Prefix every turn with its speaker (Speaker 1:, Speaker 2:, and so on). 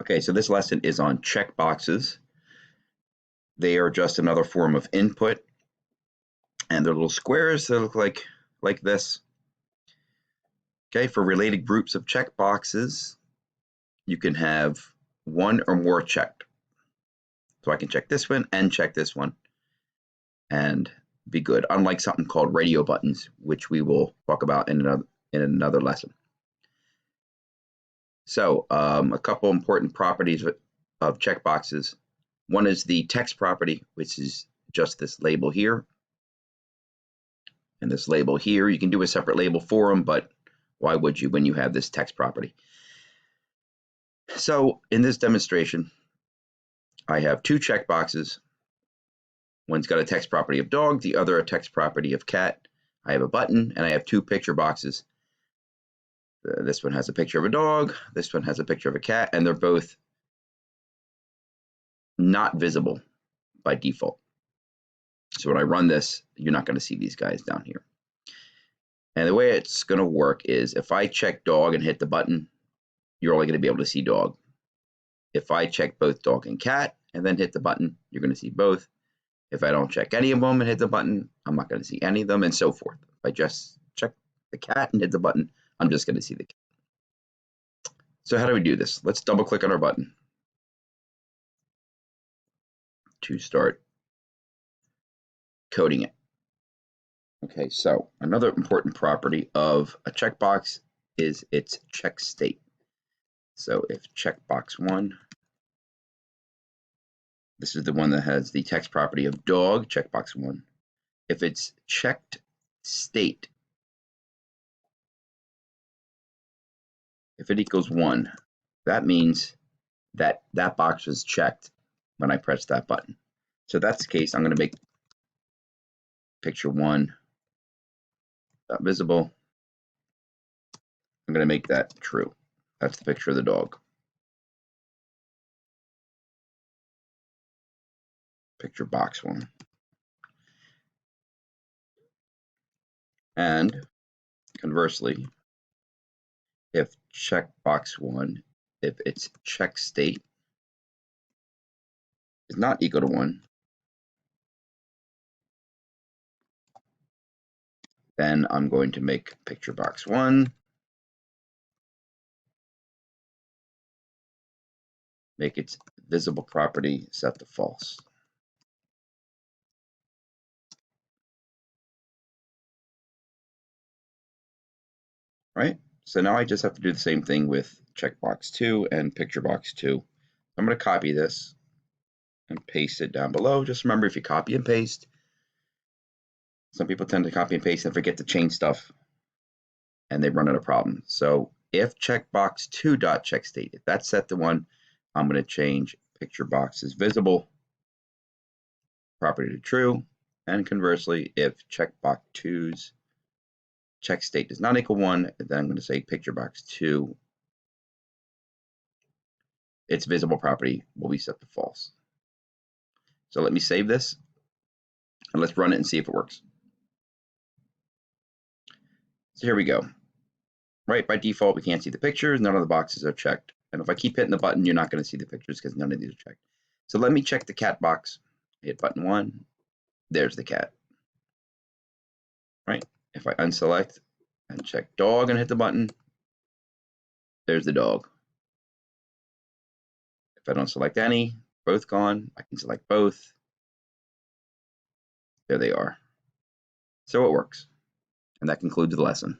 Speaker 1: Okay, so this lesson is on checkboxes. They are just another form of input, and they're little squares that look like this. Okay, for related groups of checkboxes, you can have one or more checked. So I can check this one and check this one and be good, unlike something called radio buttons, which we will talk about in another lesson. So a couple important properties of checkboxes. One is the text property, which is just this label here. And this label here, you can do a separate label for them, but why would you when you have this text property? So in this demonstration, I have two checkboxes. One's got a text property of dog, the other a text property of cat. I have a button, and I have two picture boxes. This one has a picture of a dog, this one has a picture of a cat, and they're both not visible by default. So when I run this, you're not going to see these guys down here. And the way it's going to work is if I check dog and hit the button, you're only going to be able to see dog. If I check both dog and cat and then hit the button, you're going to see both. If I don't check any of them and hit the button, I'm not going to see any of them, and so forth. If I just check the cat and hit the button, I'm just going to see the cat. So how do we do this? Let's double click on our button to start coding it. Okay, so another important property of a checkbox is its check state. So if checkbox 1, this is the one that has the text property of dog, checkbox 1. If it's checked state, if it equals 1, that means that that box was checked when I press that button. So if that's the case, I'm going to make picture 1 visible. I'm going to make that true. That's the picture of the dog. Picture box 1. And conversely, if checkbox 1, if its check state is not equal to 1, then I'm going to make picture box 1, make its visible property set to false. Right? So now I just have to do the same thing with checkbox 2 and picture box 2. I'm going to copy this and paste it down below. Just remember, if you copy and paste, some people tend to copy and paste and forget to change stuff, and they run into problems. So if checkbox 2.checkState, if that's set to 1, I'm going to change picture box's visible property to true. And conversely, if checkbox 2's check state does not equal 1, then I'm going to say picture box 2, its visible property will be set to false. So let me save this, and let's run it and see if it works. So here we go. Right, by default, we can't see the pictures. None of the boxes are checked. And if I keep hitting the button, you're not going to see the pictures because none of these are checked. So let me check the cat box. Hit button 1. There's the cat. Right? If I unselect and check dog and hit the button, there's the dog. If I don't select any, both gone, I can select both. There they are. So it works. And that concludes the lesson.